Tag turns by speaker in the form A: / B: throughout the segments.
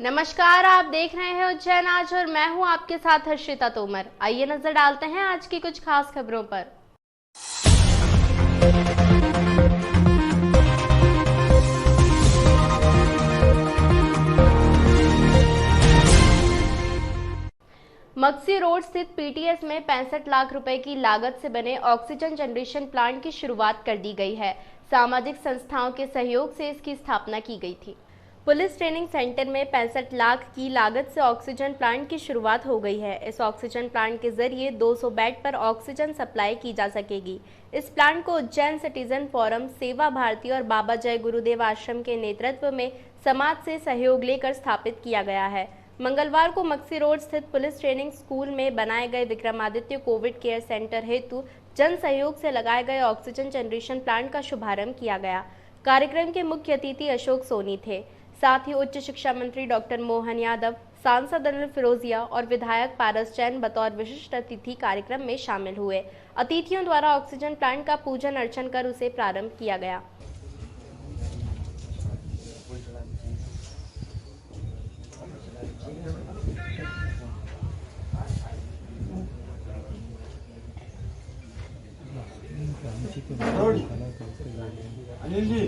A: नमस्कार, आप देख रहे हैं उज्जैन आज और मैं हूं आपके साथ हर्षिता तोमर। आइए नजर डालते हैं आज की कुछ खास खबरों पर। मक्सी रोड स्थित पीटीएस में 65 लाख रुपए की लागत से बने ऑक्सीजन जनरेशन प्लांट की शुरुआत कर दी गई है। सामाजिक संस्थाओं के सहयोग से इसकी स्थापना की गई थी। पुलिस ट्रेनिंग सेंटर में 65 लाख की लागत से ऑक्सीजन प्लांट की शुरुआत हो गई है। इस ऑक्सीजन प्लांट के जरिए 200 बेड पर ऑक्सीजन सप्लाई की जा सकेगी। इस प्लांट को उज्जैन सिटीजन फोरम, सेवा भारती और बाबा जय गुरुदेव आश्रम के नेतृत्व में समाज से सहयोग लेकर स्थापित किया गया है। मंगलवार को मक्सी रोड स्थित पुलिस ट्रेनिंग स्कूल में बनाए गए विक्रमादित्य कोविड केयर सेंटर हेतु जन सहयोग से लगाए गए ऑक्सीजन जनरेशन प्लांट का शुभारंभ किया गया। कार्यक्रम के मुख्य अतिथि अशोक सोनी थे। साथ ही उच्च शिक्षा मंत्री डॉक्टर मोहन यादव, सांसद अनिल फिरोजिया और विधायक पारस जैन बतौर विशिष्ट अतिथि कार्यक्रम में शामिल हुए। अतिथियों द्वारा ऑक्सीजन प्लांट का पूजन अर्चन कर उसे प्रारंभ किया गया।
B: अनिल जी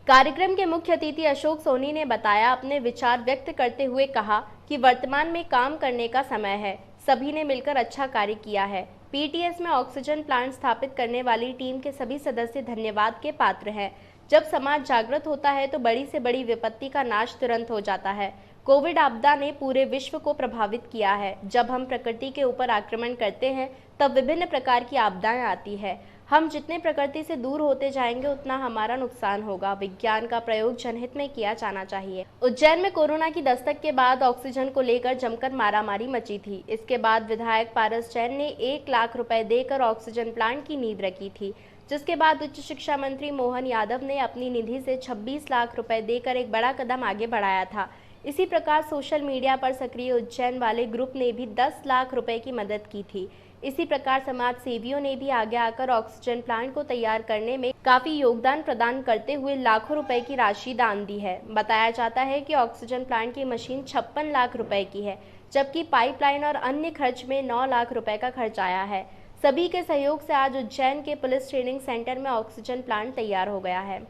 A: कार्यक्रम के मुख्य अतिथि अशोक सोनी ने बताया, अपने विचार व्यक्त करते हुए कहा कि वर्तमान में काम करने का समय है। सभी ने मिलकर अच्छा कार्य किया है। पीटीएस में ऑक्सीजन प्लांट स्थापित करने वाली टीम के सभी सदस्य धन्यवाद के पात्र हैं। जब समाज जागृत होता है तो बड़ी से बड़ी विपत्ति का नाश तुरंत हो जाता है। कोविड आपदा ने पूरे विश्व को प्रभावित किया है। जब हम प्रकृति के ऊपर आक्रमण करते हैं तब विभिन्न प्रकार की आपदाएं आती है। हम जितने प्रकृति से दूर होते जाएंगे उतना हमारा नुकसान होगा। विज्ञान का प्रयोग जनहित में किया जाना चाहिए। उज्जैन में कोरोना की दस्तक के बाद ऑक्सीजन को लेकर जमकर मारामारी मची थी। इसके बाद विधायक पारस जैन ने 1 लाख रुपए देकर ऑक्सीजन प्लांट की नींव रखी थी, जिसके बाद उच्च शिक्षा मंत्री मोहन यादव ने अपनी निधि से 26 लाख रुपए देकर एक बड़ा कदम आगे बढ़ाया था। इसी प्रकार सोशल मीडिया पर सक्रिय उज्जैन वाले ग्रुप ने भी 10 लाख रुपए की मदद की थी। इसी प्रकार समाज सेवियों ने भी आगे आकर ऑक्सीजन प्लांट को तैयार करने में काफी योगदान प्रदान करते हुए लाखों रुपए की राशि दान दी है। बताया जाता है कि ऑक्सीजन प्लांट की मशीन 56 लाख रुपए की है, जबकि पाइपलाइन और अन्य खर्च में 9 लाख रुपए का खर्च आया है। सभी के सहयोग से आज उज्जैन के पुलिस ट्रेनिंग सेंटर में ऑक्सीजन प्लांट तैयार हो गया है।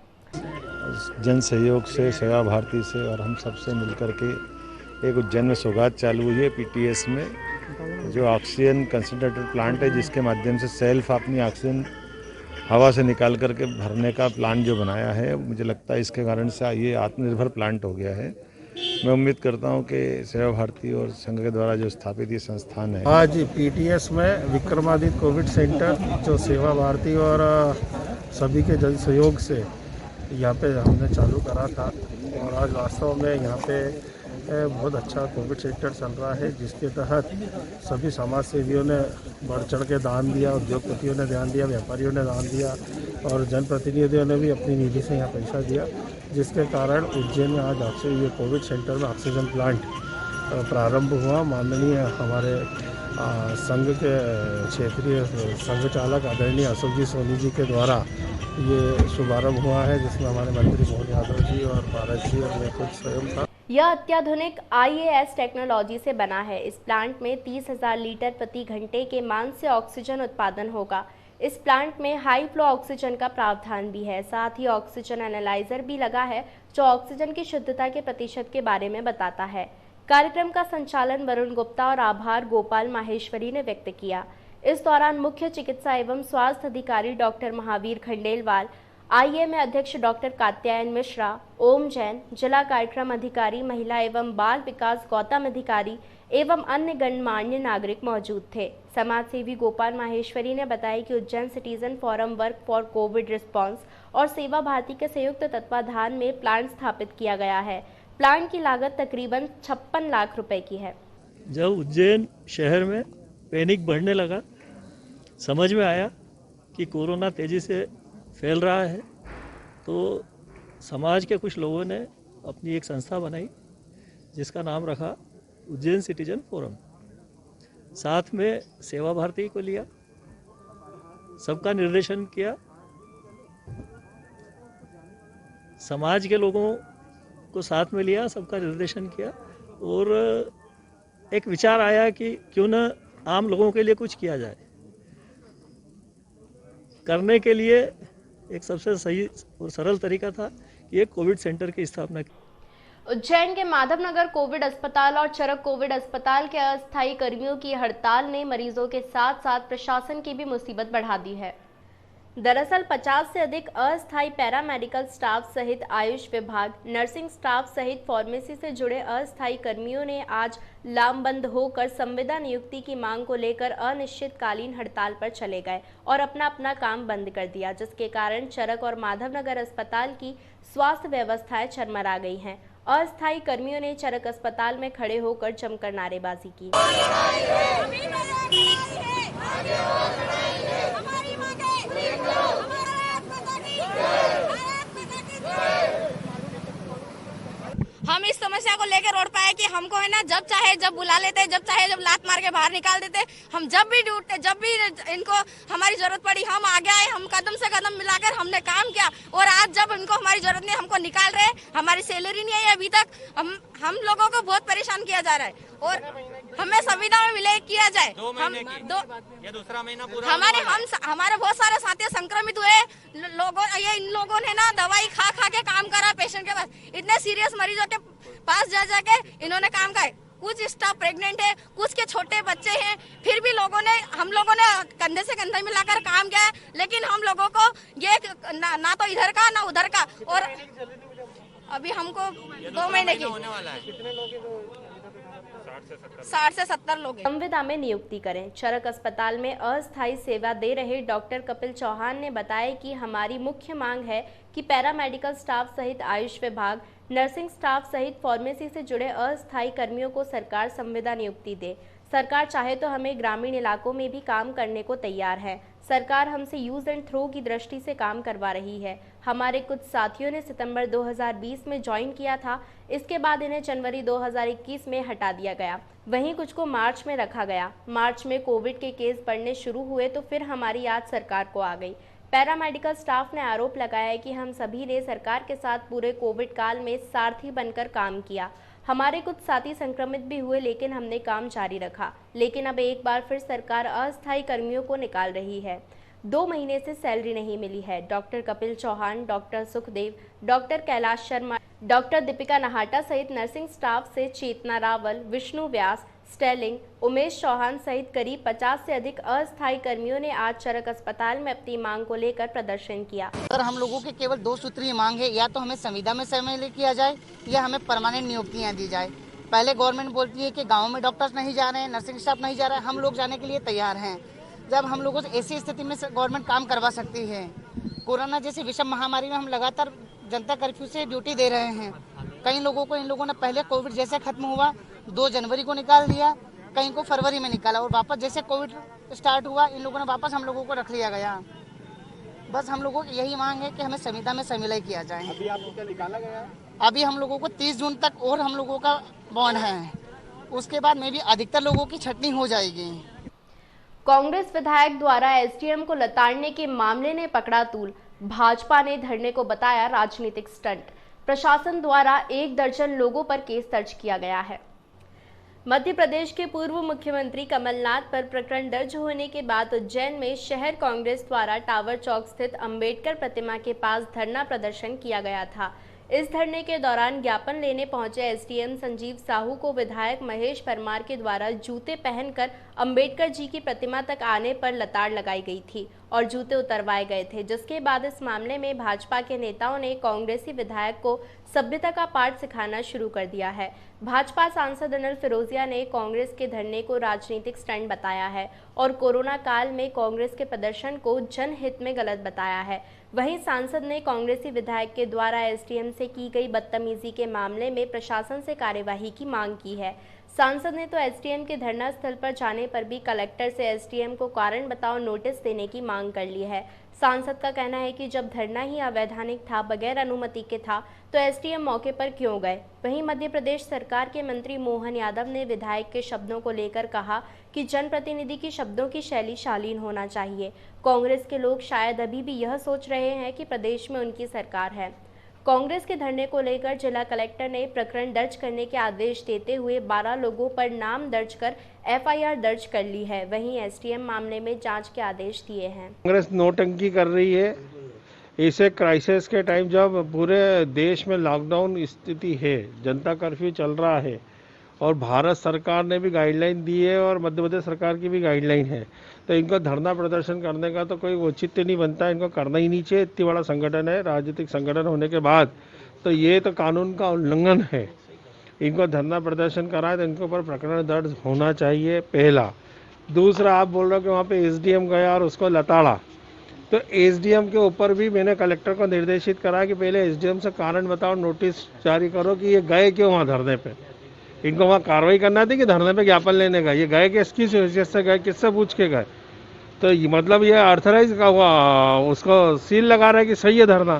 B: जन सहयोग से, सेवा भारती से और हम सबसे मिलकर के एक उज्जैन में सौगात चालू हुई है पीटीएस में, जो ऑक्सीजन कंसंट्रेटेड प्लांट है, जिसके माध्यम से सेल्फ अपनी ऑक्सीजन हवा से निकाल करके भरने का प्लांट जो बनाया है, मुझे लगता है इसके कारण से ये आत्मनिर्भर प्लांट हो गया है। मैं उम्मीद करता हूं कि सेवा भारती और संघ के द्वारा जो स्थापित ये संस्थान है,
C: आज पीटीएस में विक्रमादित्य कोविड सेंटर जो सेवा भारती और सभी के जन सहयोग से यहाँ पे हमने चालू करा था, और आज वास्तव में यहाँ पे बहुत अच्छा कोविड सेंटर चल रहा है, जिसके तहत सभी समाज सेवियों ने बढ़ चढ़ के दान दिया, उद्योगपतियों ने दान दिया, व्यापारियों ने दान दिया और जनप्रतिनिधियों ने भी अपनी निधि से यहाँ पैसा दिया, जिसके कारण उज्जैन में आज ये कोविड सेंटर में ऑक्सीजन प्लांट प्रारंभ हुआ। माननीय हमारे संघ के क्षेत्रीय संघ चालक आदरणीय अशोक जी सोनी जी के द्वारा ये शुभारंभ हुआ है, जिसमें हमारे मंत्री मोहन यादव जी और पारस जी और मैं खुद स्वयं था।
A: यह अत्याधुनिक IAS टेक्नोलॉजी से बना है। इस प्लांट में 30,000 लीटर प्रति घंटे के मान से ऑक्सीजन उत्पादन होगा। इस प्लांट में हाई फ्लो ऑक्सीजन का प्रावधान भी है। साथ ही ऑक्सीजन एनालाइजर भी लगा है, जो ऑक्सीजन की शुद्धता के प्रतिशत के बारे में बताता है। कार्यक्रम का संचालन वरुण गुप्ता और आभार गोपाल माहेश्वरी ने व्यक्त किया। इस दौरान मुख्य चिकित्सा एवं स्वास्थ्य अधिकारी डॉक्टर महावीर खंडेलवाल, IAMA अध्यक्ष डॉक्टर कात्यायन मिश्रा, ओम जैन, जिला कार्यक्रम अधिकारी महिला एवं बाल विकास गौतम अधिकारी एवं अन्य गणमान्य नागरिक मौजूद थे। समाज सेवी गोपाल माहेश्वरी ने बताया कि Ujjain citizen forum work for Covid response और सेवा भारती के संयुक्त तत्वाधान में प्लांट स्थापित किया गया है। प्लांट की लागत तकरीबन 56 लाख रुपए की है।
D: जब उज्जैन शहर में पैनिक बढ़ने लगा, समझ में आया कि कोरोना तेज़ी से फैल रहा है, तो समाज के कुछ लोगों ने अपनी एक संस्था बनाई, जिसका नाम रखा उज्जैन सिटीजन फोरम। साथ में सेवा भारती को लिया, सबका निर्देशन किया, समाज के लोगों को साथ में लिया, सबका निर्देशन किया और एक विचार आया कि क्यों न आम लोगों के लिए कुछ किया जाए। करने के लिए एक सबसे सही और सरल तरीका था कि एक कोविड सेंटर की स्थापना की।
A: उज्जैन के माधवनगर कोविड अस्पताल और चरक कोविड अस्पताल के अस्थायी कर्मियों की हड़ताल ने मरीजों के साथ साथ प्रशासन की भी मुसीबत बढ़ा दी है। दरअसल 50 से अधिक अस्थायी पैरामेडिकल स्टाफ सहित आयुष विभाग, नर्सिंग स्टाफ सहित फार्मेसी से जुड़े अस्थायी कर्मियों ने आज लामबंद होकर संविदा नियुक्ति की मांग को लेकर अनिश्चितकालीन हड़ताल पर चले गए और अपना अपना काम बंद कर दिया, जिसके कारण चरक और माधवनगर अस्पताल की स्वास्थ्य व्यवस्थाएं चरमरा गई हैं। अस्थायी कर्मियों ने चरक अस्पताल में खड़े होकर जमकर नारेबाजी की।
E: हम इस समस्या को लेकर रोड पे आए कि हमको है ना जब चाहे जब बुला लेते, जब चाहे जब लात मार के बाहर निकाल देते। हम जब भी ढूंढते, जब भी इनको हमारी जरूरत पड़ी हम आगे आए, हम कदम से कदम मिलाकर हमने काम किया और आज जब इनको हमारी जरूरत नहीं, हमको निकाल रहे, हमारी सैलरी नहीं आई अभी तक। हम लोगों को बहुत परेशान किया जा रहा है और हमें संविदा में विलय किया जाए।
F: दूसरा महीना पूरा
E: हमारे बहुत सारे साथी संक्रमित हुए लोगों, इन लोगों ने ना दवाई खा खा के काम करा पेशेंट के पास। इतने सीरियस मरीजों के पास जा जाके इन्होंने काम किया। कुछ स्टाफ प्रेग्नेंट है, कुछ के छोटे बच्चे हैं, फिर भी हम लोगों ने कंधे से कंधे मिलाकर काम किया है, लेकिन हम लोगों को ये ना तो इधर का ना उधर का। और अभी हमको 2 महीने की होने वाला है। 60 से 70 लोग
A: संविदा में नियुक्ति करें। चरक अस्पताल में अस्थायी सेवा दे रहे डॉक्टर कपिल चौहान ने बताया कि हमारी मुख्य मांग है कि पैरामेडिकल स्टाफ सहित आयुष विभाग, नर्सिंग स्टाफ सहित फार्मेसी से जुड़े अस्थायी कर्मियों को सरकार संविदा नियुक्ति दे। सरकार चाहे तो हमें ग्रामीण इलाकों में भी काम करने को तैयार है। सरकार हमसे यूज एंड थ्रो की दृष्टि से काम करवा रही है। हमारे कुछ साथियों ने सितंबर 2020 में ज्वाइन किया था, इसके बाद इन्हें जनवरी 2021 में हटा दिया गया। वहीं कुछ को मार्च में रखा गया। मार्च में कोविड के केस बढ़ने शुरू हुए तो फिर हमारी याद सरकार को आ गई। पैरामेडिकल स्टाफ ने आरोप लगाया है कि हम सभी ने सरकार के साथ पूरे कोविड काल में सारथी बनकर काम किया। हमारे कुछ साथी संक्रमित भी हुए, लेकिन हमने काम जारी रखा। लेकिन अब एक बार फिर सरकार अस्थायी कर्मियों को निकाल रही है। 2 महीने से सैलरी नहीं मिली है। Doctor Kapil Chauhan, doctor Sukhdev, doctor Kailash Sharma, doctor Deepika Nahata सहित नर्सिंग स्टाफ से चेतना रावल, विष्णु व्यास, स्टेलिंग, उमेश चौहान सहित करीब 50 से अधिक अस्थायी कर्मियों ने आज चरक अस्पताल में अपनी मांग को लेकर प्रदर्शन किया।
G: सर, हम लोगों की केवल 2 सूत्रीय मांग है, या तो हमें संविदा में शामिल किया जाए या हमें परमानेंट नियुक्तियां दी जाए। पहले गवर्नमेंट बोलती है कि गाँव में डॉक्टर्स नहीं जा रहे हैं, नर्सिंग स्टाफ नहीं जा रहा है, हम लोग जाने के लिए तैयार हैं। जब हम लोगों से ऐसी स्थिति में गवर्नमेंट काम करवा सकती है। कोरोना जैसी विषम महामारी में हम लगातार जनता कर्फ्यू से ड्यूटी दे रहे हैं। कई लोगों को इन लोगों ने पहले कोविड जैसे खत्म हुआ 2 जनवरी को निकाल दिया, कहीं को फरवरी में निकाला और वापस जैसे कोविड स्टार्ट हुआ इन लोगों ने वापस हम लोगों को रख लिया गया। बस हम लोगों की यही मांग है कि हमें संविदा में शामिल किया जाए।
F: अभी आपको क्या निकाला गया?
G: अभी हम लोगों को 30 जून तक और हम लोगों का बॉन्ड है, उसके बाद में भी अधिकतर लोगों की छटनी हो जाएगी।
A: कांग्रेस विधायक द्वारा एसडीएम को लताड़ने के मामले ने पकड़ा तूल। भाजपा ने धरने को बताया राजनीतिक स्टंट। प्रशासन द्वारा 1 दर्जन लोगों पर केस दर्ज किया गया है। मध्य प्रदेश के पूर्व मुख्यमंत्री कमलनाथ पर प्रकरण दर्ज होने के बाद उज्जैन में शहर कांग्रेस द्वारा टावर चौक स्थित अंबेडकर प्रतिमा के पास धरना प्रदर्शन किया गया था। इस धरने के दौरान ज्ञापन लेने पहुंचे एसडीएम संजीव साहू को विधायक महेश परमार के द्वारा जूते पहनकर अंबेडकर जी की प्रतिमा तक आने पर लताड़ लगाई गई थी और जूते उतरवाए गए थे, जिसके बाद इस मामले में भाजपा के नेताओं ने कांग्रेसी विधायक को सभ्यता का पाठ सिखाना शुरू कर दिया है। भाजपा सांसद अनिल फिरोजिया ने कांग्रेस के धरने को राजनीतिक स्टंट बताया है और कोरोना काल में कांग्रेस के प्रदर्शन को जनहित में गलत बताया है। वहीं सांसद ने कांग्रेसी विधायक के द्वारा एसडीएम से की गई बदतमीजी के मामले में प्रशासन से कार्यवाही की मांग की है। सांसद ने तो एसडीएम के धरना स्थल पर जाने पर भी कलेक्टर से एसडीएम को कारण बताओ नोटिस देने की मांग कर ली है। सांसद का कहना है कि जब धरना ही अवैधानिक था, बगैर अनुमति के था, तो एसडीएम मौके पर क्यों गए। वहीं मध्य प्रदेश सरकार के मंत्री मोहन यादव ने विधायक के शब्दों को लेकर कहा कि जनप्रतिनिधि की शब्दों की शैली शालीन होना चाहिए। कांग्रेस के लोग शायद अभी भी यह सोच रहे हैं कि प्रदेश में उनकी सरकार है। कांग्रेस के धरने को लेकर जिला कलेक्टर ने प्रकरण दर्ज करने के आदेश देते हुए 12 लोगों पर नाम दर्ज कर एफआईआर दर्ज कर ली है। वहीं एसडीएम मामले में जांच के आदेश दिए हैं।
C: कांग्रेस नोटंकी कर रही है। इसे क्राइसिस के टाइम जब पूरे देश में लॉकडाउन स्थिति है, जनता कर्फ्यू चल रहा है और भारत सरकार ने भी गाइडलाइन दी है और मध्य प्रदेश सरकार की भी गाइडलाइन है, तो इनको धरना प्रदर्शन करने का तो कोई औचित्य नहीं बनता। इनको करना ही नहीं चाहिए। इतनी बड़ा संगठन है, राजनीतिक संगठन होने के बाद तो ये तो कानून का उल्लंघन है। इनको धरना प्रदर्शन कराए तो इनके ऊपर प्रकरण दर्ज होना चाहिए, पहला। दूसरा, आप बोल रहे हो कि वहाँ पे एसडीएम गया और उसको लताड़ा, तो एसडीएम के ऊपर भी मैंने कलेक्टर को निर्देशित करा कि पहले एसडीएम से कारण बताओ नोटिस जारी करो कि ये गए क्यों वहाँ धरने पे। इनको वहाँ कार्रवाई करना थी कि धरने पे ज्ञापन लेने गए। ये गए किसकी हैसियत से गए, किससे पूछ के गए। तो मतलब ये ऑथराइज का हुआ, उसको सील लगा रहा है कि सही है धरना,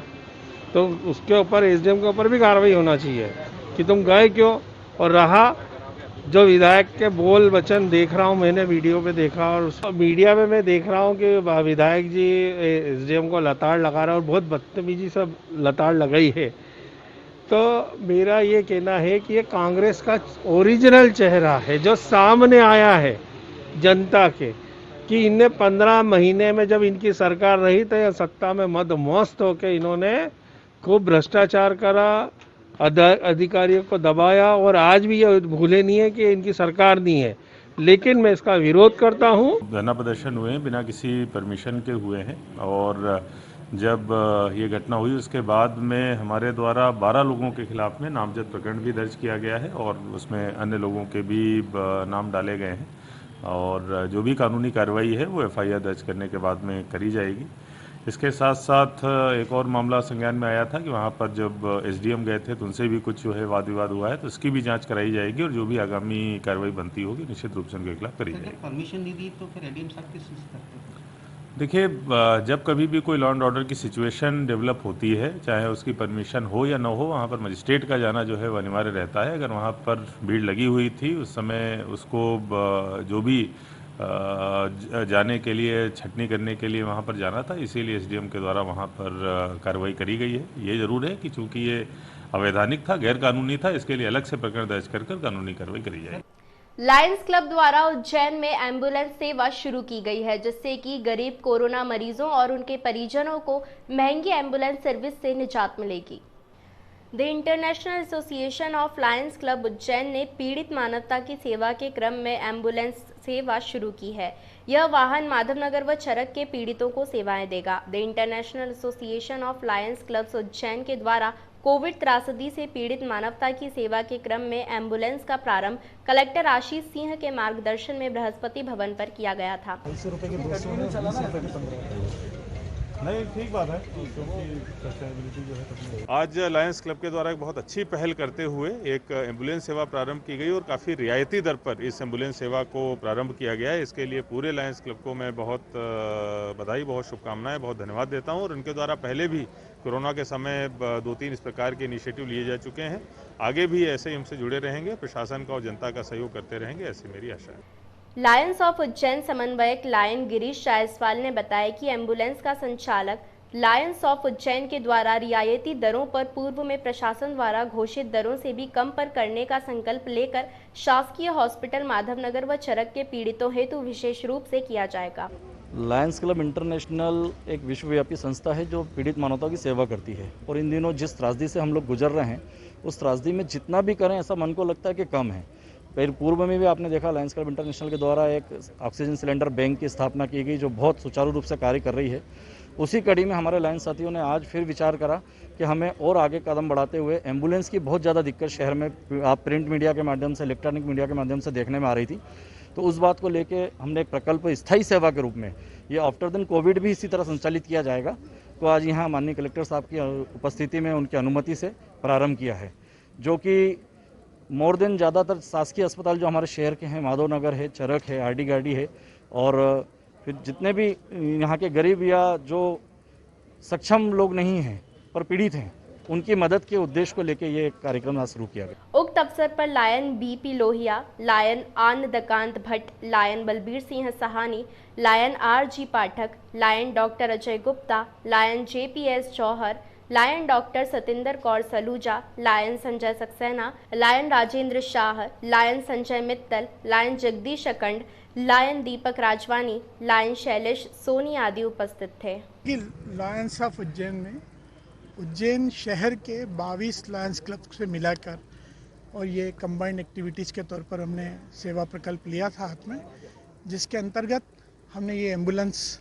C: तो उसके ऊपर एसडीएम के ऊपर भी कार्रवाई होना चाहिए कि तुम गए क्यों। और रहा जो विधायक के बोल वचन देख रहा हूँ, मैंने वीडियो पे देखा और मीडिया में मैं देख रहा हूँ कि विधायक जी एसडीएम को लताड़ लगा रहा है और बहुत बदतमीजी से लताड़ लगाई है। तो मेरा ये कहना है कि ये कांग्रेस का ओरिजिनल चेहरा है जो सामने आया है जनता के, कि इनने 15 महीने में जब इनकी सरकार रही तो यह सत्ता में मदमस्त होकर इन्होंने खूब भ्रष्टाचार करा, अधिकारियों को दबाया और आज भी ये भूले नहीं है कि इनकी सरकार नहीं है। लेकिन मैं इसका विरोध करता हूँ।
B: धरना प्रदर्शन हुए बिना किसी परमिशन के हुए हैं और जब ये घटना हुई उसके बाद में हमारे द्वारा 12 लोगों के खिलाफ में नामजद प्रकरण भी दर्ज किया गया है और उसमें अन्य लोगों के भी नाम डाले गए हैं और जो भी कानूनी कार्रवाई है वो एफआईआर दर्ज करने के बाद में करी जाएगी। इसके साथ साथ एक और मामला संज्ञान में आया था कि वहाँ पर जब एसडीएम गए थे तो उनसे भी कुछ जो है वाद विवाद हुआ है, तो उसकी भी जांच कराई जाएगी और जो भी आगामी कार्रवाई बनती होगी निश्चित रूप से उनके खिलाफ करी जाएगी।
F: परमिशन नहीं दी तो फिर एडीएम साहब किस चीज़ करते हैं?
B: देखिए, जब कभी भी कोई लॉ एंड ऑर्डर की सिचुएशन डेवलप होती है, चाहे उसकी परमिशन हो या न हो, वहाँ पर मजिस्ट्रेट का जाना जो है वो अनिवार्य रहता है। अगर वहाँ पर भीड़ लगी हुई थी उस समय उसको जो भी जाने के लिए, छटनी करने के लिए वहाँ पर जाना था, इसीलिए एसडीएम के द्वारा वहाँ पर कार्रवाई करी गई है। ये ज़रूर है कि चूँकि ये अवैधानिक था, गैर कानूनी था, इसके लिए अलग से प्रकरण दर्ज कर कानूनी कार्रवाई करी जाएगी।
A: लायंस क्लब द्वारा उज्जैन में एम्बुलेंस सेवा शुरू की गई है, जिससे कि गरीब कोरोना मरीजों और उनके परिजनों को महंगी एम्बुलेंस सर्विस से निजात मिलेगी। The international association of Lions club Ujjain ने पीड़ित मानवता की सेवा के क्रम में एम्बुलेंस सेवा शुरू की है। यह वाहन माधवनगर व चरक के पीड़ितों को सेवाएं देगा। The international association of Lions clubs Ujjain के द्वारा कोविड त्रासदी से पीड़ित मानवता की सेवा के क्रम में एम्बुलेंस का प्रारंभ कलेक्टर आशीष सिंह के मार्गदर्शन में बृहस्पति भवन पर किया गया था।
B: नहीं, ठीक बात है। आज लायंस क्लब के द्वारा एक बहुत अच्छी पहल करते हुए एक एम्बुलेंस सेवा प्रारंभ की गई और काफ़ी रियायती दर पर इस एम्बुलेंस सेवा को प्रारंभ किया गया है। इसके लिए पूरे लायंस क्लब को मैं बहुत बधाई, बहुत शुभकामनाएं, बहुत धन्यवाद देता हूं। और उनके द्वारा पहले भी कोरोना के समय 2-3 इस प्रकार के इनिशिएटिव लिए जा चुके हैं। आगे भी ऐसे ही हमसे जुड़े रहेंगे, प्रशासन का और जनता का सहयोग करते रहेंगे, ऐसी मेरी आशा है।
A: लायंस ऑफ उज्जैन समन्वयक लायन गिरीश जायसवाल ने बताया कि एम्बुलेंस का संचालक लायंस ऑफ उज्जैन के द्वारा रियायती दरों पर पूर्व में प्रशासन द्वारा घोषित दरों से भी कम पर करने का संकल्प लेकर शासकीय हॉस्पिटल माधवनगर व चरक के पीड़ितों हेतु विशेष रूप से किया जाएगा।
H: लायंस क्लब इंटरनेशनल एक विश्वव्यापी संस्था है जो पीड़ित मानवता की सेवा करती है और इन दिनों जिस त्रासदी से हम लोग गुजर रहे हैं उस त्रासदी में जितना भी करें ऐसा मन को लगता है कि कम है। फिर पूर्व में भी आपने देखा लायंस क्लब इंटरनेशनल के द्वारा एक ऑक्सीजन सिलेंडर बैंक की स्थापना की गई जो बहुत सुचारू रूप से कार्य कर रही है। उसी कड़ी में हमारे लायंस साथियों ने आज फिर विचार करा कि हमें और आगे कदम बढ़ाते हुए एम्बुलेंस की बहुत ज़्यादा दिक्कत शहर में आप प्रिंट मीडिया के माध्यम से, इलेक्ट्रॉनिक मीडिया के माध्यम से देखने में आ रही थी। तो उस बात को लेके हमने एक प्रकल्प स्थायी सेवा के रूप में ये आफ्टर देन कोविड भी इसी तरह संचालित किया जाएगा। तो आज यहाँ माननीय कलेक्टर साहब की उपस्थिति में उनकी अनुमति से प्रारंभ किया है, जो कि मोर देन ज़्यादातर शासकीय अस्पताल जो हमारे शहर के हैं, माधव नगर है, चरक है, आरडी गाड़ी है, और फिर जितने भी यहाँ के गरीब या जो सक्षम लोग नहीं हैं पर पीड़ित हैं, उनकी मदद के उद्देश्य को लेकर ये कार्यक्रम आज शुरू किया गया।
A: उक्त अवसर पर lion BP Lohia, lion Anandkant Bhatt, lion Balbir Singh Sahni, lion RG Pathak, lion doctor Ajay Gupta, lion JPS Jauhar, lion doctor Satinder Kaur Saluja, lion Sanjay Saxena, lion Rajendra Shah, lion Sanjay Mittal, lion Jagdish Akhand, lion Deepak Rajwani, lion Shailesh Soni आदि उपस्थित थे।
I: लायंस ऑफ उज्जैन में उज्जैन शहर के 22 लायंस क्लब से मिलाकर और ये कंबाइंड एक्टिविटीज़ के तौर पर हमने सेवा प्रकल्प लिया था हाथ में, जिसके अंतर्गत हमने ये एम्बुलेंस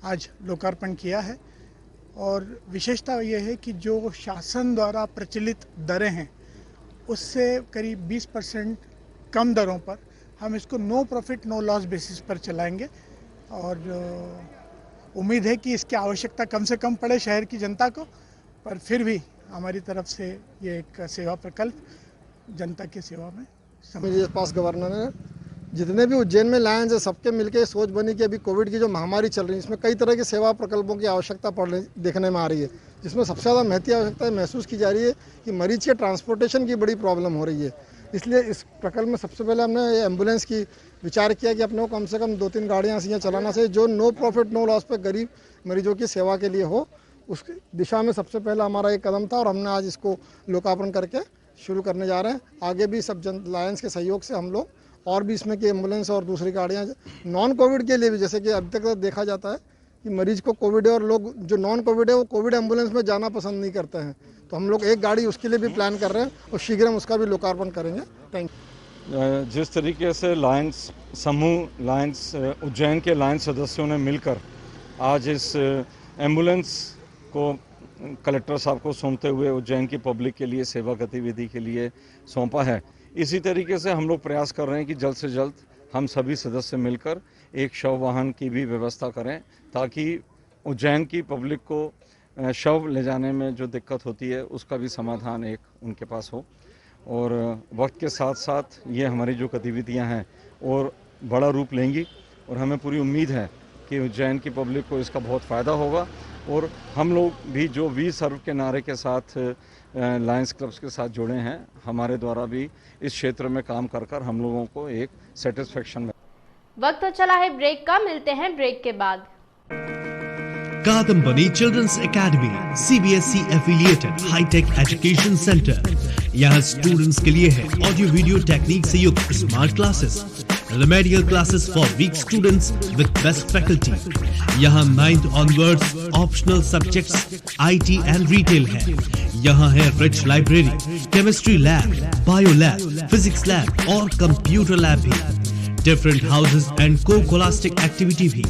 I: आज लोकार्पण किया है। और विशेषता ये है कि जो शासन द्वारा प्रचलित दरें हैं उससे करीब 20% कम दरों पर हम इसको no profit no loss basis पर चलाएंगे। और उम्मीद है कि इसकी आवश्यकता कम से कम पड़े शहर की जनता को, पर फिर भी हमारी तरफ से ये एक सेवा प्रकल्प जनता की सेवा में
J: मेरे पास गवर्नर ने जितने भी उज्जैन में लायंस है सबके मिलकर सोच बनी कि अभी कोविड की जो महामारी चल रही है इसमें कई तरह के सेवा प्रकल्पों की आवश्यकता देखने में आ रही है, जिसमें सबसे ज़्यादा महती आवश्यकता महसूस की जा रही है कि मरीज के ट्रांसपोर्टेशन की बड़ी प्रॉब्लम हो रही है। इसलिए इस प्रकल्प में सबसे पहले हमने एम्बुलेंस की विचार किया कि अपने को कम से कम 2-3 गाड़ियाँ ऐसी चलाना चाहिए जो नो प्रॉफिट नो लॉस पर गरीब मरीजों की सेवा के लिए हो। उस दिशा में सबसे पहला हमारा एक कदम था और हमने आज इसको लोकार्पण करके शुरू करने जा रहे हैं। आगे भी सब लायंस के सहयोग से हम लोग और भी इसमें की एम्बुलेंस और दूसरी गाड़ियाँ नॉन कोविड के लिए भी, जैसे कि अब तक देखा जाता है कि मरीज को कोविड है और लोग जो नॉन कोविड है वो कोविड एम्बुलेंस में जाना पसंद नहीं करते हैं, तो हम लोग एक गाड़ी उसके लिए भी प्लान कर रहे हैं और शीघ्र हम उसका भी लोकार्पण करेंगे। Thank you.
K: जिस तरीके से लायंस समूह लायंस उज्जैन के लायंस सदस्यों ने मिलकर आज इस एम्बुलेंस को कलेक्टर साहब को सौंपते हुए उज्जैन की पब्लिक के लिए सेवा गतिविधि के लिए सौंपा है, इसी तरीके से हम लोग प्रयास कर रहे हैं कि जल्द से जल्द हम सभी सदस्य मिलकर एक शव वाहन की भी व्यवस्था करें ताकि उज्जैन की पब्लिक को शव ले जाने में जो दिक्कत होती है उसका भी समाधान एक उनके पास हो। और वक्त के साथ साथ ये हमारी जो गतिविधियां हैं और बड़ा रूप लेंगी और हमें पूरी उम्मीद है कि उज्जैन की पब्लिक को इसका बहुत फ़ायदा होगा। और हम लोग भी जो वी सर्व के नारे के साथ लायंस क्लब्स के साथ जुड़े हैं, हमारे द्वारा भी इस क्षेत्र में काम कर हम लोगों को एक सेटिस्फेक्शन में।
A: वक्त तो चला है ब्रेक का, मिलते हैं ब्रेक के बाद।
L: Kadambini children's academy CBSE affiliated hitech education centre. यहाँ स्टूडेंट्स के लिए है ऑडियो वीडियो टेक्निक से युक्त smart classes, remedial classes for weak students with best faculty. यहाँ 9th onwards optional subjects IT and retail है। यहाँ है rich library, chemistry lab, bio lab, physics lab और कंप्यूटर लैब भी। Different houses and co-scholastic activity भी।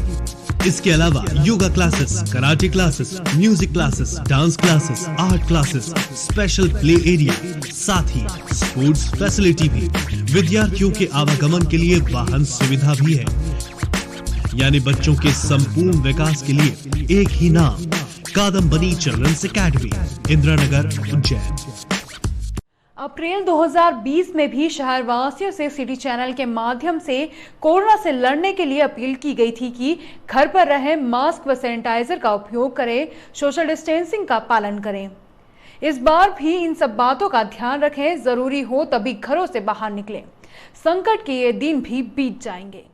L: इसके अलावा yoga classes, karate classes, music classes, dance classes, art classes, special play area, साथ ही sports facility भी। विद्यार्थियों के आवागमन के लिए वाहन सुविधा भी है। यानी बच्चों के संपूर्ण विकास के लिए एक ही नाम, कादम्बनी चिल्ड्रंस एकेडमी, इंदिरानगर, उज्जैन।
M: अप्रैल 2020 में भी शहरवासियों से सिटी चैनल के माध्यम से कोरोना से लड़ने के लिए अपील की गई थी कि घर पर रहें, मास्क व सैनिटाइजर का उपयोग करें, सोशल डिस्टेंसिंग का पालन करें। इस बार भी इन सब बातों का ध्यान रखें, जरूरी हो तभी घरों से बाहर निकलें। संकट के ये दिन भी बीत जाएंगे।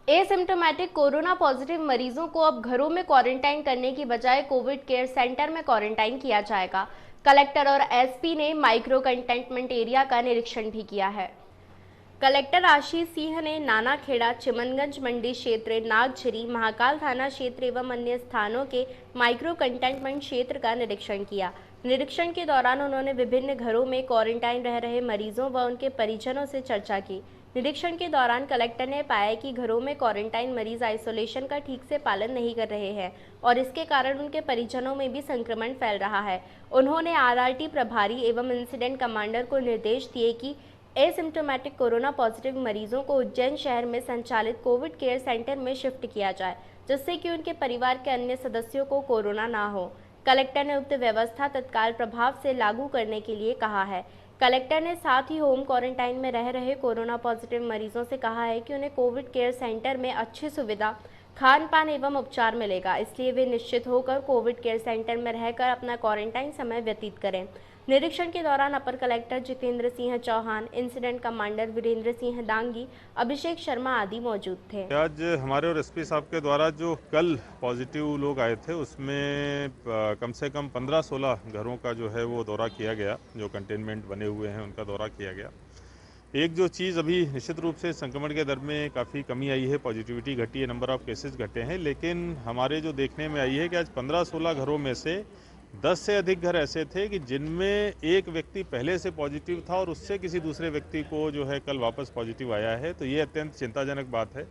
A: एसिम्टोमेटिक कोरोना पॉजिटिव मरीजों को अब घरों में क्वारंटाइन करने की बजाय कोविड केयर सेंटर में क्वारंटाइन किया जाएगा। कलेक्टर और एसपी ने माइक्रो कंटेनमेंट एरिया का निरीक्षण भी किया है। कलेक्टर आशीष सिंह ने नानाखेड़ा, चिमनगंज मंडी क्षेत्र, नागझरी, महाकाल थाना क्षेत्र एवं अन्य स्थानों के माइक्रो कंटेनमेंट क्षेत्र का निरीक्षण किया। निरीक्षण के दौरान उन्होंने विभिन्न घरों में क्वारंटाइन रह रहे मरीजों व उनके परिजनों से चर्चा की। निरीक्षण के दौरान कलेक्टर ने पाया कि घरों में क्वारंटाइन मरीज आइसोलेशन का ठीक से पालन नहीं कर रहे हैं और इसके कारण उनके परिजनों में भी संक्रमण फैल रहा है। उन्होंने आरआरटी प्रभारी एवं इंसिडेंट कमांडर को निर्देश दिए कि एसिम्टोमेटिक कोरोना पॉजिटिव मरीजों को उज्जैन शहर में संचालित कोविड केयर सेंटर में शिफ्ट किया जाए, जिससे कि उनके परिवार के अन्य सदस्यों को कोरोना ना हो। कलेक्टर ने उक्त व्यवस्था तत्काल प्रभाव से लागू करने के लिए कहा है। कलेक्टर ने साथ ही होम क्वारंटाइन में रह रहे कोरोना पॉजिटिव मरीजों से कहा है कि उन्हें कोविड केयर सेंटर में अच्छी सुविधा, खान पान एवं उपचार मिलेगा, इसलिए वे निश्चित होकर कोविड केयर सेंटर में रहकर अपना क्वारंटाइन समय व्यतीत करें। निरीक्षण के दौरान अपर collector Jitendra Singh Chauhan, incident commander Virendra Singh Dangi, Abhishek Sharma आदि मौजूद थे।
N: आज हमारे और एसपी साहब के द्वारा जो कल पॉजिटिव लोग आए थे उसमें कम से कम 15-16 घरों का जो है वो दौरा किया गया, जो कंटेनमेंट बने हुए हैं उनका दौरा किया गया। एक जो चीज़ अभी निश्चित रूप से संक्रमण के दर में काफ़ी कमी आई है, पॉजिटिविटी घटी है, नंबर ऑफ केसेस घटे हैं, लेकिन हमारे जो देखने में आई है कि आज 15-16 घरों में से 10 से अधिक घर ऐसे थे कि जिनमें एक व्यक्ति पहले से पॉजिटिव था और उससे किसी दूसरे व्यक्ति को जो है कल वापस पॉजिटिव आया है। तो ये अत्यंत चिंताजनक बात है।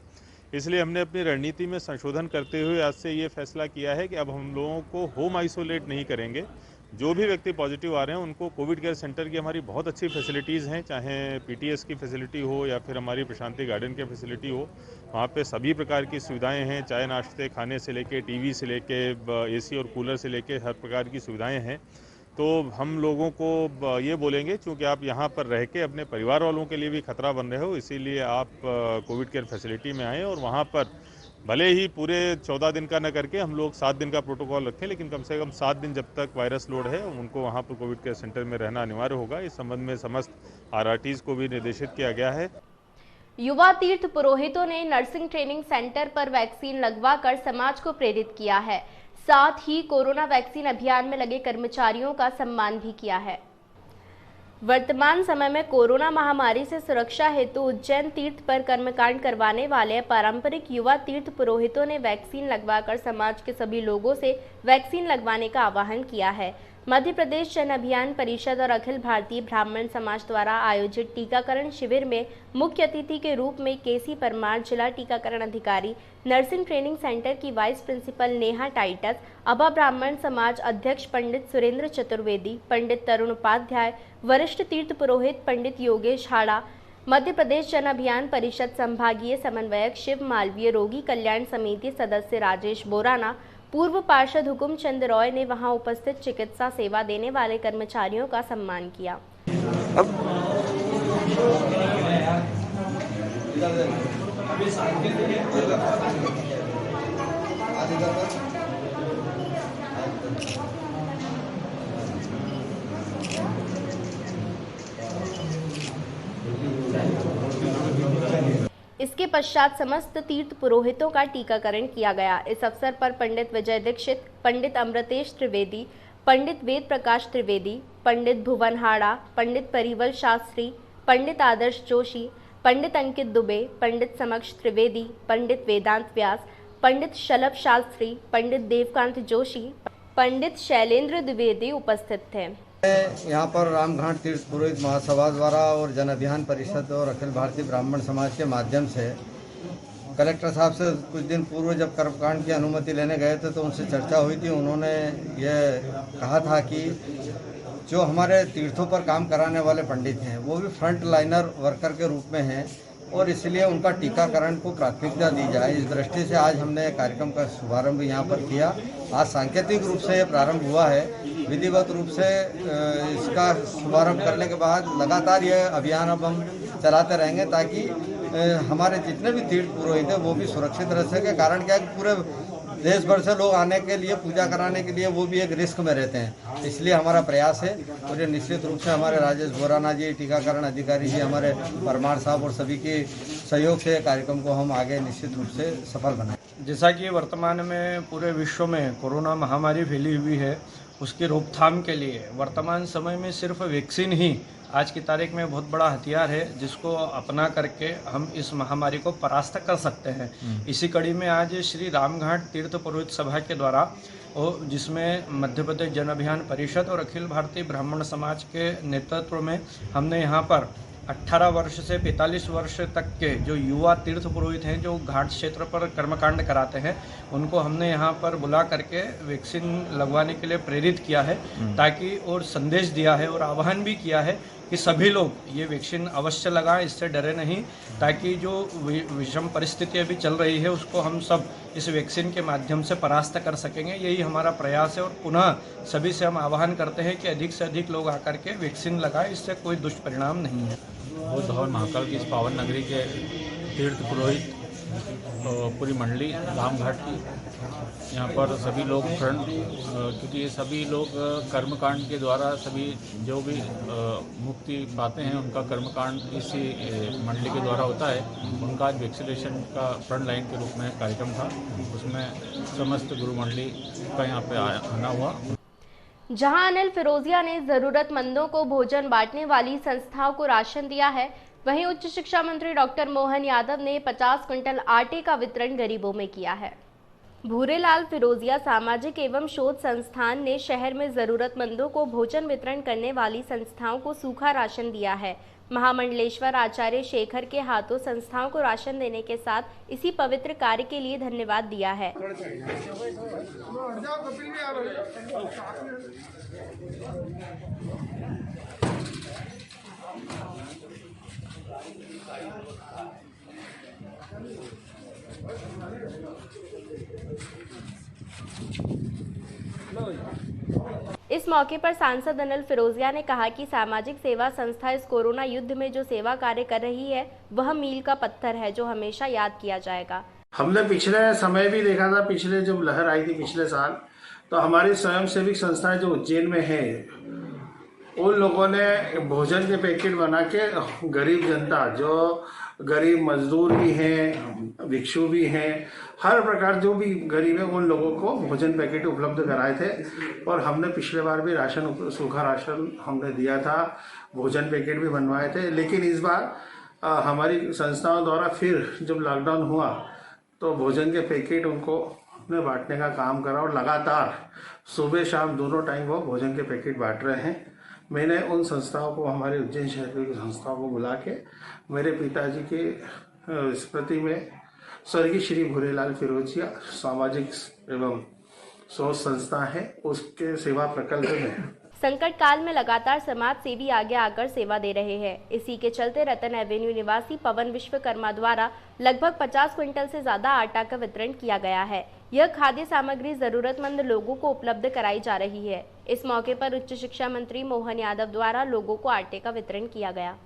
N: इसलिए हमने अपनी रणनीति में संशोधन करते हुए आज से ये फैसला किया है कि अब हम लोगों को होम आइसोलेट नहीं करेंगे। जो भी व्यक्ति पॉजिटिव आ रहे हैं उनको कोविड केयर सेंटर की हमारी बहुत अच्छी फैसिलिटीज़ हैं, चाहे पीटीएस की फैसिलिटी हो या फिर हमारी प्रशांति गार्डन की फैसिलिटी हो। वहाँ पे सभी प्रकार की सुविधाएं हैं, चाय नाश्ते खाने से लेके टीवी से लेके एसी और कूलर से लेके हर प्रकार की सुविधाएं हैं। तो हम लोगों को ये बोलेंगे, चूँकि आप यहाँ पर रह के अपने परिवार वालों के लिए भी खतरा बन रहे हो, इसीलिए आप कोविड केयर फैसिलिटी में आएँ और वहाँ पर भले ही पूरे 14 दिन का न करके हम लोग 7 दिन का प्रोटोकॉल रखें, लेकिन कम से कम 7 दिन जब तक वायरस लोड है उनको वहाँ पर कोविड केयर सेंटर में रहना अनिवार्य होगा। इस संबंध में समस्त आरआरटीज को भी निर्देशित किया गया है।
A: युवा तीर्थ पुरोहितों ने नर्सिंग ट्रेनिंग सेंटर पर वैक्सीन लगवाकर समाज को प्रेरित किया है। साथ ही कोरोना वैक्सीन अभियान में लगे कर्मचारियों का सम्मान भी किया है। वर्तमान समय में कोरोना महामारी से सुरक्षा हेतु उज्जैन तीर्थ पर कर्मकांड करवाने वाले पारंपरिक युवा तीर्थ पुरोहितों ने वैक्सीन लगवाकर समाज के सभी लोगों से वैक्सीन लगवाने का आह्वान किया है। मध्य प्रदेश जन अभियान परिषद और अखिल भारतीय ब्राह्मण समाज द्वारा आयोजित टीकाकरण शिविर में मुख्य अतिथि के रूप में केसी परमार, जिला टीकाकरण अधिकारी, नर्सिंग ट्रेनिंग सेंटर की वाइस प्रिंसिपल नेहा टाइटस, अभा ब्राह्मण समाज अध्यक्ष पंडित सुरेंद्र चतुर्वेदी, पंडित तरुण उपाध्याय, वरिष्ठ तीर्थ पुरोहित पंडित योगेश हाड़ा, मध्य प्रदेश जन अभियान परिषद संभागीय समन्वयक शिव मालवीय, रोगी कल्याण समिति सदस्य राजेश बोराना, पूर्व पार्षद हुकुम चंद रॉय ने वहां उपस्थित चिकित्सा सेवा देने वाले कर्मचारियों का सम्मान किया। इसके पश्चात समस्त तीर्थ पुरोहितों का टीकाकरण किया गया। इस अवसर पर पंडित विजय दीक्षित, पंडित अमृतेश त्रिवेदी, पंडित वेद प्रकाश त्रिवेदी, पंडित भुवन हाड़ा, पंडित परिवल शास्त्री, पंडित आदर्श जोशी, पंडित अंकित दुबे, पंडित समक्ष त्रिवेदी, पंडित वेदांत व्यास, पंडित शलभ शास्त्री, पंडित देवकांत जोशी, पंडित शैलेंद्र द्विवेदी उपस्थित थे।
O: यहाँ पर रामघाट तीर्थ पुरोहित महासभा द्वारा और जन अभियान परिषद और अखिल भारतीय ब्राह्मण समाज के माध्यम से कलेक्टर साहब से कुछ दिन पूर्व जब कर्मकांड की अनुमति लेने गए थे तो उनसे चर्चा हुई थी। उन्होंने ये कहा था कि जो हमारे तीर्थों पर काम कराने वाले पंडित हैं वो भी फ्रंट लाइनर वर्कर के रूप में हैं और इसलिए उनका टीकाकरण को प्राथमिकता दी जाए। इस दृष्टि से आज हमने कार्यक्रम का शुभारंभ यहाँ पर किया। आज सांकेतिक रूप से ये प्रारंभ हुआ है। विधिवत रूप से इसका शुभारंभ करने के बाद लगातार ये अभियान अब हम चलाते रहेंगे ताकि हमारे जितने भी तीर्थ पुरोहित हैं वो भी सुरक्षित रह सके। कारण क्या है कि पूरे देश भर से लोग आने के लिए, पूजा कराने के लिए वो भी एक रिस्क में रहते हैं। इसलिए हमारा प्रयास है और ये निश्चित रूप से हमारे राजेश बोराना जी, टीकाकरण अधिकारी जी, हमारे परमार साहब और सभी के सहयोग से कार्यक्रम को हम आगे निश्चित रूप से सफल बनाएं।
C: जैसा कि वर्तमान में पूरे विश्व में कोरोना महामारी फैली हुई है, उसकी रोकथाम के लिए वर्तमान समय में सिर्फ वैक्सीन ही आज की तारीख में बहुत बड़ा हथियार है जिसको अपना करके हम इस महामारी को परास्त कर सकते हैं। इसी कड़ी में आज श्री रामघाट तीर्थ पुरोहित सभा के द्वारा और जिसमें मध्य प्रदेश जन अभियान परिषद और अखिल भारतीय ब्राह्मण समाज के नेतृत्व में हमने यहाँ पर 18 वर्ष से 45 वर्ष तक के जो युवा तीर्थ पुरोहित हैं जो घाट क्षेत्र पर कर्मकांड कराते हैं उनको हमने यहाँ पर बुला करके वैक्सीन लगवाने के लिए प्रेरित किया है ताकि और संदेश दिया है और आह्वान भी किया है
P: कि सभी लोग ये वैक्सीन अवश्य लगाएं, इससे डरे नहीं, ताकि जो विषम परिस्थिति अभी चल रही है उसको हम सब इस वैक्सीन के माध्यम से परास्त कर सकेंगे। यही हमारा प्रयास है और पुनः सभी से हम आह्वान करते हैं कि अधिक से अधिक लोग आकर के वैक्सीन लगाएं, इससे कोई दुष्परिणाम नहीं है।
Q: बुद्ध भवन महाकाल की इस पावन नगरी के तीर्थ पुरोहित पूरी मंडली रामघाट की यहाँ पर सभी लोग क्योंकि ये सभी लोग कर्मकांड के द्वारा सभी जो भी मुक्ति पाते हैं उनका कर्मकांड इसी मंडली के द्वारा होता है। उनका आज वैक्सीनेशन का फ्रंट लाइन के रूप में कार्यक्रम था, उसमें समस्त गुरु मंडली का यहाँ पे आना हुआ।
A: जहां अनिल फिरोजिया ने जरूरतमंदों को भोजन बांटने वाली संस्थाओं को राशन दिया है, वहीं उच्च शिक्षा मंत्री डॉक्टर मोहन यादव ने 50 क्विंटल आटे का वितरण गरीबों में किया है। भूरेलाल फिरोजिया सामाजिक एवं शोध संस्थान ने शहर में जरूरतमंदों को भोजन वितरण करने वाली संस्थाओं को सूखा राशन दिया है। महामंडलेश्वर आचार्य शेखर के हाथों संस्थाओं को राशन देने के साथ इसी पवित्र कार्य के लिए धन्यवाद दिया है। इस मौके पर सांसद अनिल फिरोजिया ने कहा कि सामाजिक सेवा संस्था इस कोरोना युद्ध में जो सेवा कार्य कर रही है वह मील का पत्थर है जो हमेशा याद किया जाएगा।
C: हमने पिछले समय भी देखा था, पिछले जब लहर आई थी पिछले साल, तो हमारी स्वयंसेवी संस्थाएं जो उज्जैन में है उन लोगों ने भोजन के पैकेट बना के गरीब जनता, जो गरीब मजदूर भी हैं, भिक्षु भी हैं, हर प्रकार जो भी गरीब है उन लोगों को भोजन पैकेट उपलब्ध कराए थे। और हमने पिछले बार भी राशन, सूखा राशन हमने दिया था, भोजन पैकेट भी बनवाए थे। लेकिन इस बार हमारी संस्थाओं द्वारा फिर जब लॉकडाउन हुआ तो भोजन के पैकेट उनको ने बांटने का काम करा और लगातार सुबह शाम दोनों टाइम वो भोजन के पैकेट बांट रहे हैं। मैंने उन संस्थाओं को, हमारे उज्जैन शहर की संस्थाओं को बुला के मेरे पिताजी के स्मृति में स्वर्गीय श्री भूरेलाल फिरोजिया सामाजिक एवं शोध संस्था है, उसके सेवा प्रकल्प में
A: संकट काल में लगातार समाज सेवी आगे आकर सेवा दे रहे हैं। इसी के चलते रतन एवेन्यू निवासी पवन विश्वकर्मा द्वारा लगभग 50 क्विंटल से ज्यादा आटा का वितरण किया गया है। यह खाद्य सामग्री जरूरतमंद लोगों को उपलब्ध कराई जा रही है। इस मौके पर उच्च शिक्षा मंत्री मोहन यादव द्वारा लोगों को आटे का वितरण किया गया।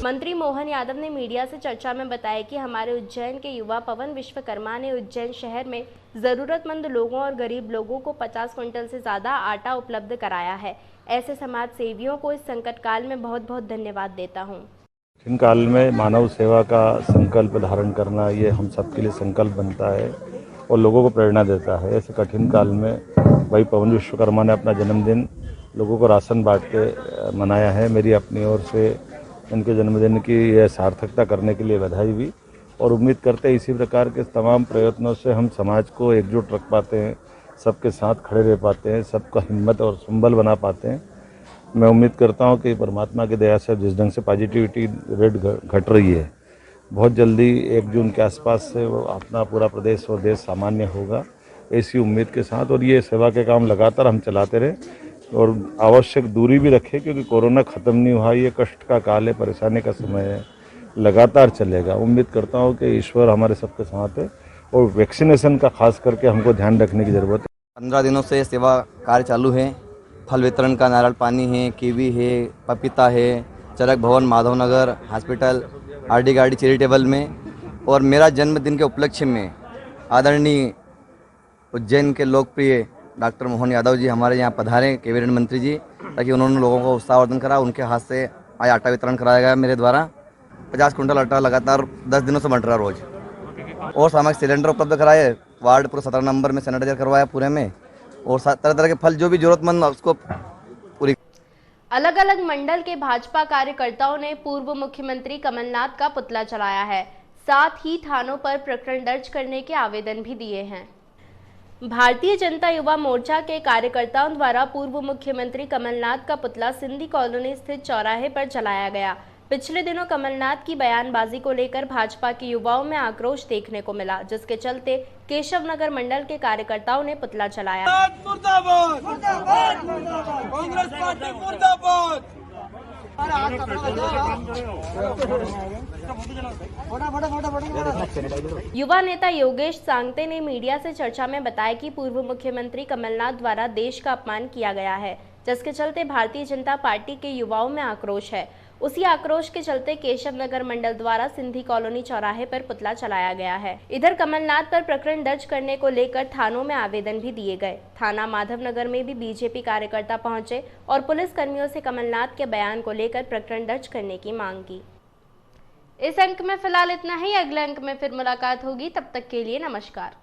A: मंत्री मोहन यादव ने मीडिया से चर्चा में बताया कि हमारे उज्जैन के युवा पवन विश्वकर्मा ने उज्जैन शहर में जरूरतमंद लोगों और गरीब लोगों को 50 क्विंटल से ज्यादा आटा उपलब्ध कराया है। ऐसे समाज सेवियों को इस संकट काल में बहुत बहुत धन्यवाद देता हूँ।
B: कठिन काल में मानव सेवा का संकल्प धारण करना ये हम सबके लिए संकल्प बनता है और लोगों को प्रेरणा देता है। ऐसे कठिन काल में भाई पवन विश्वकर्मा ने अपना जन्मदिन लोगों को राशन बांट के मनाया है। मेरी अपनी ओर से इनके जन्मदिन की यह सार्थकता करने के लिए बधाई भी, और उम्मीद करते हैं इसी प्रकार के तमाम प्रयत्नों से हम समाज को एकजुट रख पाते हैं, सबके साथ खड़े रह पाते हैं, सबका हिम्मत और संबल बना पाते हैं। मैं उम्मीद करता हूं कि परमात्मा की दया से जिस ढंग से पॉजिटिविटी रेट घट रही है, बहुत जल्दी 1 जून के आसपास से वो अपना पूरा प्रदेश और देश सामान्य होगा, ऐसी उम्मीद के साथ। और ये सेवा के काम लगातार हम चलाते रहें और आवश्यक दूरी भी रखें, क्योंकि कोरोना ख़त्म नहीं हुआ, ये कष्ट का काल है, परेशानी का समय है, लगातार चलेगा। उम्मीद करता हूँ कि ईश्वर हमारे सबके साथ है और वैक्सीनेशन का खास करके हमको ध्यान रखने की ज़रूरत है।
R: 15 दिनों से सेवा कार्य चालू है। फल वितरण का नारियल पानी है, कीवी है, पपीता है, चरक भवन माधवनगर हॉस्पिटल, आरडी गाड़ी चैरिटेबल में। और मेरा जन्मदिन के उपलक्ष्य में आदरणीय उज्जैन के लोकप्रिय डॉक्टर मोहन यादव जी हमारे यहाँ पधारे, कैबिनेट मंत्री जी, ताकि उन्होंने लोगों को उत्साहवर्धन करा। उनके हाथ से आज आटा वितरण कराया गया मेरे द्वारा। 50 क्विंटल आटा लगातार 10 दिनों से बंट रहा रोज। और सामग्री सिलेंडर उपलब्ध कराए, वार्ड पूरा 17 नंबर में सैनिटाइजर करवाया पूरे में, और तरह तरह के फल जो भी जरूरतमंद उसको पूरी।
A: अलग अलग मंडल के भाजपा कार्यकर्ताओं ने पूर्व मुख्यमंत्री कमलनाथ का पुतला जलाया है, साथ ही थानों पर प्रकरण दर्ज करने के आवेदन भी दिए हैं। भारतीय जनता युवा मोर्चा के कार्यकर्ताओं द्वारा पूर्व मुख्यमंत्री कमलनाथ का पुतला सिंधी कॉलोनी स्थित चौराहे पर जलाया गया। पिछले दिनों कमलनाथ की बयानबाजी को लेकर भाजपा के युवाओं में आक्रोश देखने को मिला, जिसके चलते केशव नगर मंडल के कार्यकर्ताओं ने पुतला जलाया।
S: मुर्दाबाद, मुर्दाबाद, मुर्दाबाद, कांग्रेस पार्टी मुर्दाबाद।
A: युवा नेता योगेश सांगते ने मीडिया से चर्चा में बताया कि पूर्व मुख्यमंत्री कमलनाथ द्वारा देश का अपमान किया गया है, जिसके चलते भारतीय जनता पार्टी के युवाओं में आक्रोश है। उसी आक्रोश के चलते केशव नगर मंडल द्वारा सिंधी कॉलोनी चौराहे पर पुतला चलाया गया है। इधर कमलनाथ पर प्रकरण दर्ज करने को लेकर थानों में आवेदन भी दिए गए। थाना माधवनगर में भी बीजेपी कार्यकर्ता पहुंचे और पुलिस कर्मियों से कमलनाथ के बयान को लेकर प्रकरण दर्ज करने की मांग की। इस अंक में फिलहाल इतना ही। अगले अंक में फिर मुलाकात होगी, तब तक के लिए नमस्कार।